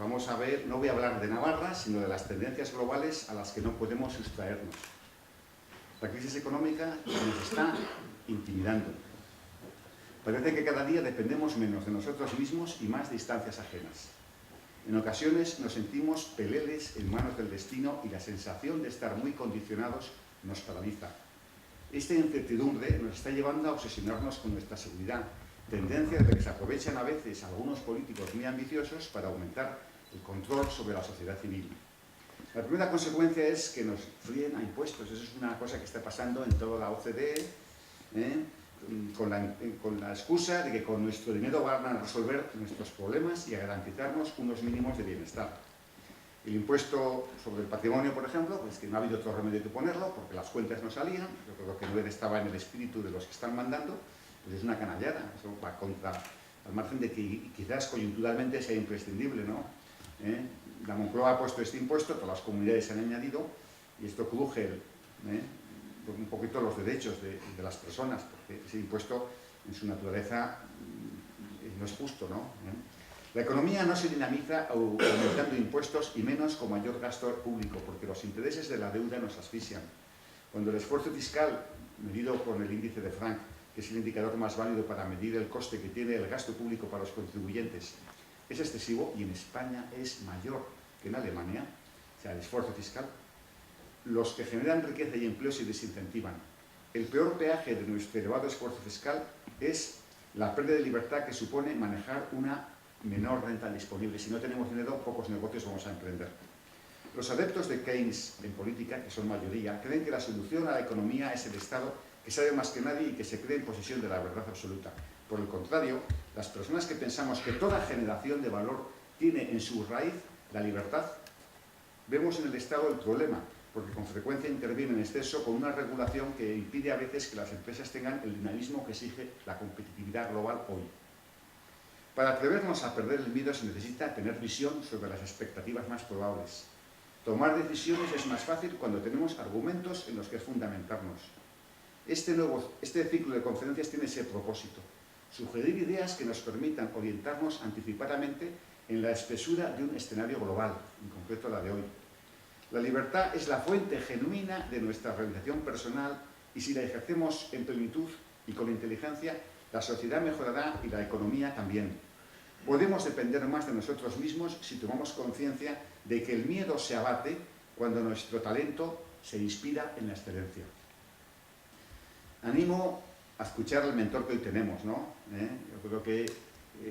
vamos a ver, no voy a hablar de Navarra, sino de las tendencias globales a las que no podemos sustraernos. La crisis económica nos está intimidando. Parece que cada día dependemos menos de nosotros mismos y más de instancias ajenas. En ocasiones nos sentimos peleles en manos del destino y la sensación de estar muy condicionados nos paraliza. Esta incertidumbre nos está llevando a obsesionarnos con nuestra seguridad, tendencia de que se aprovechan a veces algunos políticos muy ambiciosos para aumentar el control sobre la sociedad civil. La primera consecuencia es que nos fríen a impuestos. Eso es una cosa que está pasando en toda la OCDE, con la excusa de que con nuestro dinero van a resolver nuestros problemas y a garantizarnos unos mínimos de bienestar. El impuesto sobre el patrimonio, por ejemplo, pues que no ha habido otro remedio que ponerlo, porque las cuentas no salían, yo creo que no estaba en el espíritu de los que están mandando, pues es una canallada, eso va contra, al margen de que quizás coyunturalmente sea imprescindible, ¿no? La Moncloa ha puesto este impuesto, todas las comunidades se han añadido, y esto cruje un poquito los derechos de las personas, porque ese impuesto en su naturaleza no es justo, ¿no? La economía no se dinamiza aumentando impuestos y menos con mayor gasto público, porque los intereses de la deuda nos asfixian. Cuando el esfuerzo fiscal, medido con el índice de Frank, que es el indicador más válido para medir el coste que tiene el gasto público para los contribuyentes, es excesivo y en España es mayor que en Alemania, o sea, el esfuerzo fiscal, los que generan riqueza y empleo se desincentivan. El peor peaje de nuestro elevado esfuerzo fiscal es la pérdida de libertad que supone manejar una menor renta disponible. Si no tenemos dinero, pocos negocios vamos a emprender. Los adeptos de Keynes en política, que son mayoría, creen que la solución a la economía es el Estado, que sabe más que nadie y que se cree en posesión de la verdad absoluta. Por el contrario, las personas que pensamos que toda generación de valor tiene en su raíz la libertad, vemos en el Estado el problema, porque con frecuencia interviene en exceso con una regulación que impide a veces que las empresas tengan el dinamismo que exige la competitividad global hoy. Para atrevernos a perder el miedo se necesita tener visión sobre las expectativas más probables. Tomar decisiones es más fácil cuando tenemos argumentos en los que fundamentarnos. Este ciclo de conferencias tiene ese propósito: sugerir ideas que nos permitan orientarnos anticipadamente en la espesura de un escenario global, en concreto la de hoy. La libertad es la fuente genuina de nuestra realización personal y si la ejercemos en plenitud y con inteligencia, la sociedad mejorará y la economía también. Podemos depender más de nosotros mismos si tomamos conciencia de que el miedo se abate cuando nuestro talento se inspira en la excelencia. Animo a escuchar al mentor que hoy tenemos, ¿no? Yo creo que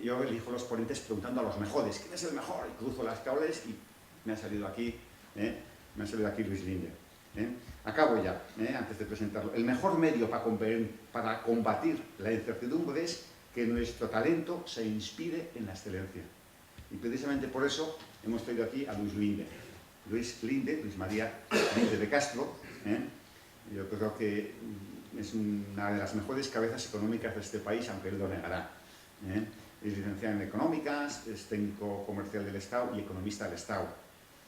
yo elijo los ponentes preguntando a los mejores, ¿quién es el mejor? Y cruzo las cables y me ha salido aquí Luis Linde. Acabo ya, antes de presentarlo. El mejor medio para combatir la incertidumbre es que nuestro talento se inspire en la excelencia. Y precisamente por eso hemos traído aquí a Luis Linde. Luis María Linde de Castro. Yo creo que es una de las mejores cabezas económicas de este país, aunque él lo negará. Es licenciado en Económicas, es técnico comercial del Estado y economista del Estado.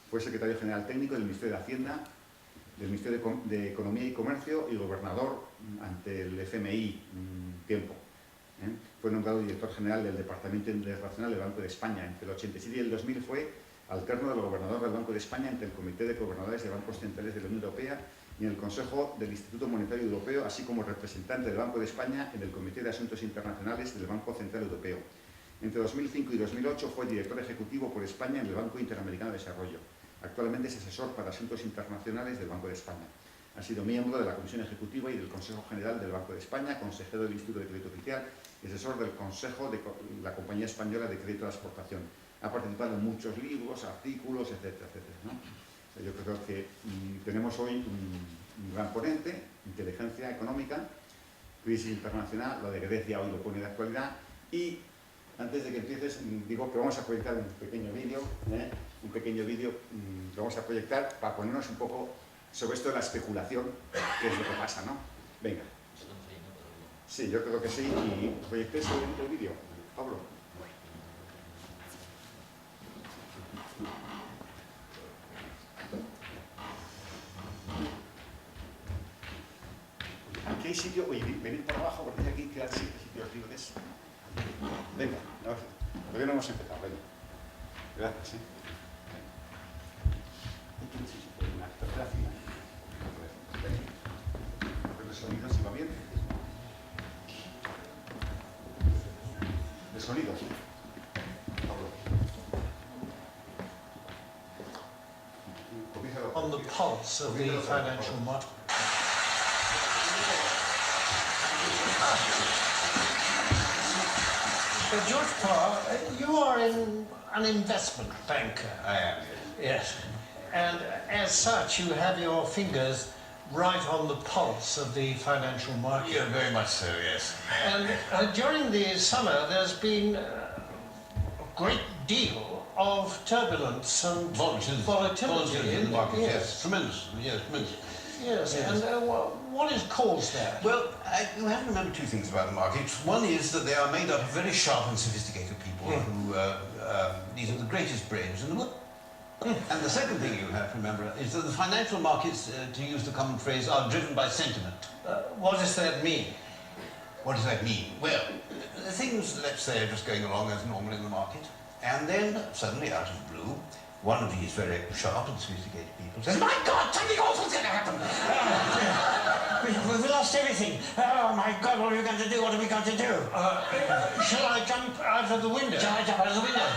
Fue secretario general técnico del Ministerio de Hacienda, del Ministerio de Economía y Comercio y gobernador ante el FMI un tiempo. Fue nombrado director general del Departamento Internacional del Banco de España. Entre el 87 y el 2000 fue alterno del gobernador del Banco de España ante el Comité de Gobernadores de Bancos Centrales de la Unión Europea y en el Consejo del Instituto Monetario Europeo, así como representante del Banco de España en el Comité de Asuntos Internacionales del Banco Central Europeo. Entre 2005 y 2008 fue director ejecutivo por España en el Banco Interamericano de Desarrollo. Actualmente es asesor para asuntos internacionales del Banco de España. Ha sido miembro de la Comisión Ejecutiva y del Consejo General del Banco de España, consejero del Instituto de Crédito Oficial y asesor del Consejo de la Compañía Española de Crédito de Exportación. Ha participado en muchos libros, artículos, etcétera, etcétera, ¿no? O sea, yo creo que tenemos hoy un gran ponente, inteligencia económica, crisis internacional, lo de Grecia hoy lo pone de actualidad, y antes de que empieces digo que vamos a proyectar un pequeño vídeo, que vamos a proyectar para ponernos un poco sobre esto de la especulación, que es lo que pasa, ¿no? Venga. Sí, yo creo que sí, y proyectéis el vídeo, Pablo. Aquí hay sitio, oye, venid por abajo porque aquí quedan sitios libres. Venga, todavía no hemos empezado, venga. Gracias. Una fotografía. El sonido, si va bien. El sonido. On the pulse of the financial market. George Parr, you are an investment banker. I am, yes. Yes. And as such, you have your fingers right on the pulse of the financial market. Yeah, very much so, yes. And during the summer, there's been a great deal of turbulence and volatility in the market, yes. yes. Tremendous, yes, tremendous. Yes, Yes. and what has caused that? Well, you have to remember two things about the market. One is that they are made up of very sharp and sophisticated people who, these are the greatest brains in the world. And the second thing you have to remember is that the financial markets, to use the common phrase, are driven by sentiment. What does that mean? What does that mean? Well, things, let's say, are just going along as normal in the market, and then suddenly, out of the blue, one of these very sharp and sophisticated people says, "My God, something awful's going to happen! We've lost everything. Oh my God, what are we going to do? What are we going to do? Shall I jump out of the window? Shall I jump out of the window?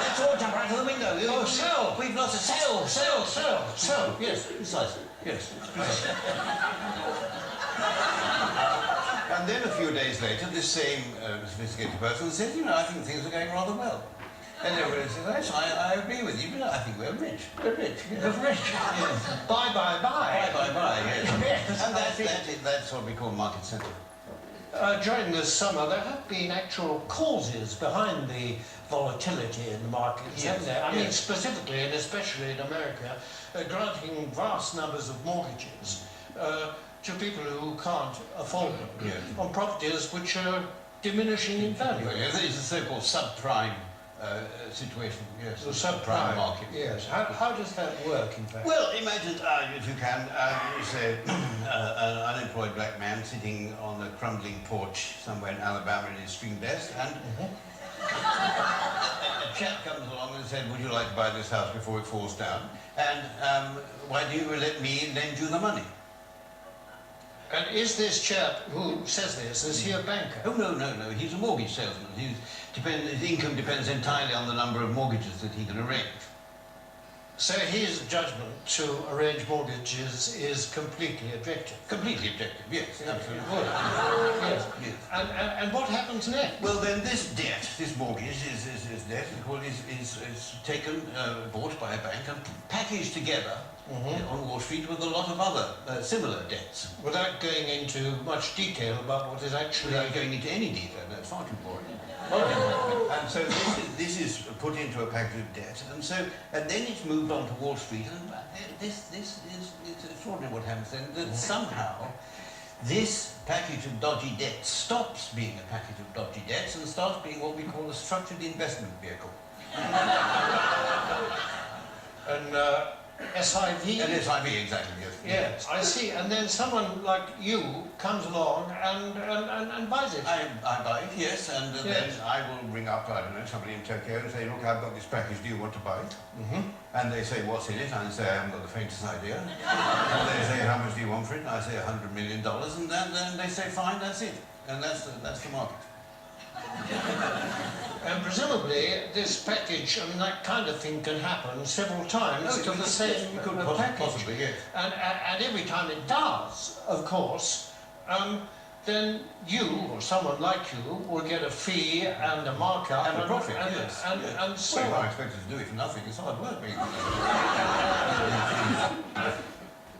Let's all jump out of the window. Oh, sell! We've lost a Sell! Yes, Precisely. yes. And then a few days later, this same sophisticated person says, "You know, I think things are going rather well." And everybody says, "Yes, I agree with you, but I think we're rich. We're rich. We're rich. Yes. Bye. Yes. And that's what we call market sentiment. During this summer, there have been actual causes behind the volatility in the markets, haven't there? I mean, specifically and especially in America, granting vast numbers of mortgages to people who can't afford them on properties which are diminishing in value. Well, yes, it's the so-called subprime situation, yes. The subprime market. Yes. How does that work, in fact? Well, imagine, if you can, say, an unemployed black man sitting on a crumbling porch somewhere in Alabama in his string vest, and a chap comes along and said, "Would you like to buy this house before it falls down? And why do you let me lend you the money?" And is this chap who says this, is he a banker? Oh, no. He's a mortgage salesman. His income depends entirely on the number of mortgages that he can arrange. So his judgment to arrange mortgages is completely objective? Completely objective, yes, absolutely. Yes. Yes. And what happens next? Well, then this debt, this mortgage, is debt, is taken, bought by a bank and packaged together on Wall Street with a lot of other similar debts. Without going into much detail about what is actually... Without going into any detail, that's far too boring. And so this is put into a package of debt, and then it's moved on to Wall Street, and it's extraordinary what happens then, that somehow this package of dodgy debts stops being a package of dodgy debts and starts being what we call a structured investment vehicle. And SIV? And SIV, exactly, yes. Yes, I see. And then someone like you comes along and buys it. I buy it, yes, and then I will ring up, I don't know, somebody in Tokyo and say, "Look, I've got this package, do you want to buy it?" And they say, "What's in it?" And I say, "I haven't got the faintest idea." And they say, "How much do you want for it?" And I say, $100 million, and then they say, "Fine, that's it." And that's the market. And presumably this package, I mean, that kind of thing can happen several times to the same package. Possibly, yes. And every time it does, of course, then you, or someone like you, will get a fee and a markup and a profit, yes. And so well, you're on. not expected to do it for nothing, it's hard work.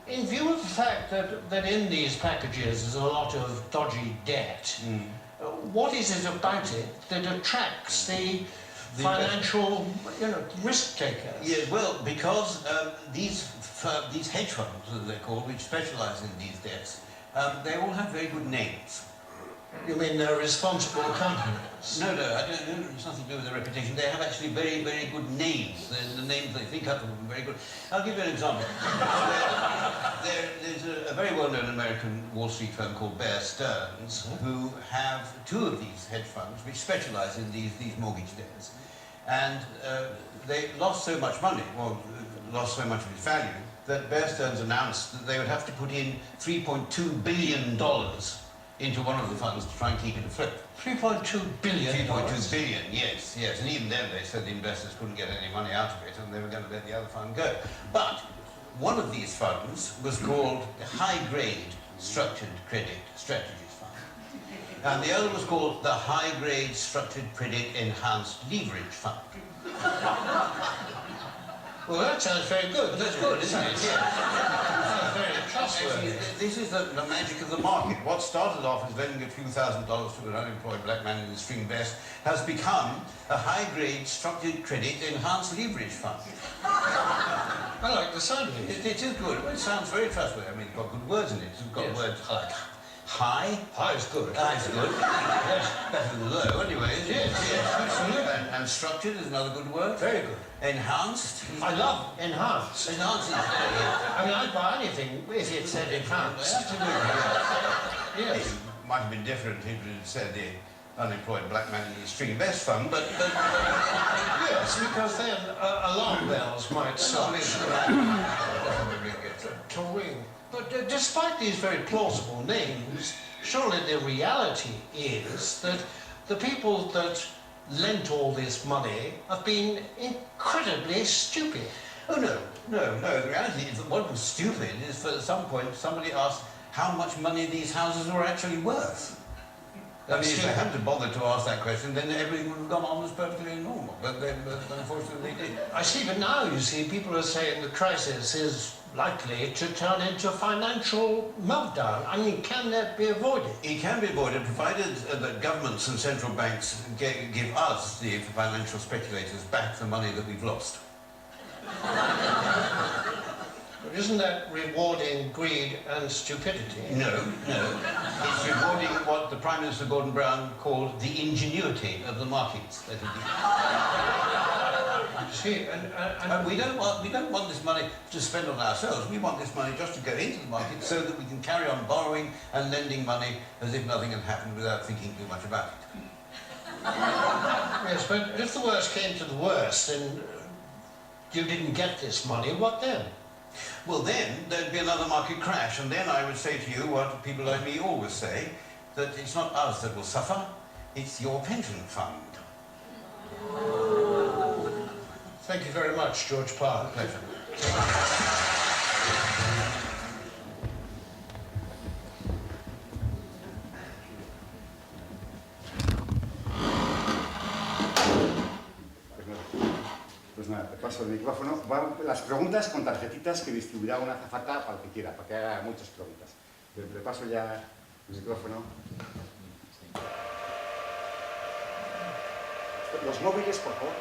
In view of the fact that in these packages there's a lot of dodgy debt, what is it about it that attracts the financial, risk taker? Yeah, well, because these hedge funds, as they're called, which specialise in these debts, they all have very good names. You mean they're responsible companies? No, it's nothing to do with their reputation. They have actually very, very good names. The names they think up are very good. I'll give you an example. There's a very well-known American Wall Street firm called Bear Stearns, who have two of these hedge funds which specialise in these mortgage debts. and they lost so much money, well, lost so much of its value, that Bear Stearns announced that they would have to put in $3.2 billion into one of the funds to try and keep it afloat. $3.2 billion? 3.2 billion, yes, yes. And even then they said the investors couldn't get any money out of it and they were going to let the other fund go. But one of these funds was called the High Grade Structured Credit Strategies Fund. And the other was called the High Grade Structured Credit Enhanced Leverage Fund. Well, that sounds very good. That's good, isn't it? Yeah. Very trustworthy. This is the magic of the market. What started off as lending a few $1,000s to an unemployed black man in a string vest has become a high-grade structured credit enhanced leverage fund. I like the sound of it. It is good. It sounds very trustworthy. I mean, it's got good words in it. It's got words like high. High is good. High is good. Yes, better than low, anyway. Yes, absolutely. And structured is another good word. Very good. Enhanced. I love enhanced. Enhanced is I mean, I'd buy anything if it said enhanced. Absolutely. Yes. It might have been different if it had said the unemployed black man in the string vest fund, but Yes, because then alarm bells might start to ring. But despite these very plausible names, surely the reality is that the people that lent all this money have been incredibly stupid. Oh no. The reality is that what was stupid is that at some point somebody asked how much money these houses were actually worth. I mean, if they hadn't bothered to ask that question, then everything would have gone on as perfectly normal. But unfortunately they did. I see, but now you see, people are saying the crisis is likely to turn into financial meltdown. I mean, can that be avoided? It can be avoided, provided that governments and central banks give us, the financial speculators, back the money that we've lost. But isn't that rewarding greed and stupidity? No. It's rewarding what the Prime Minister Gordon Brown called the ingenuity of the markets. See, and we don't want this money to spend on ourselves. We want this money just to go into the market so that we can carry on borrowing and lending money as if nothing had happened without thinking too much about it. Yes, but if the worst came to the worst and you didn't get this money, what then? Well, then there'd be another market crash, and then I would say to you what people like me always say, that it's not us that will suffer, it's your pension fund. Thank you very much, George Parr. Pleasure. Pues nada, te paso el micrófono. Van las preguntas con tarjetitas que distribuirá una azafata para el que quiera, para que haga muchas preguntas. Le paso ya el micrófono. Los móviles, por favor.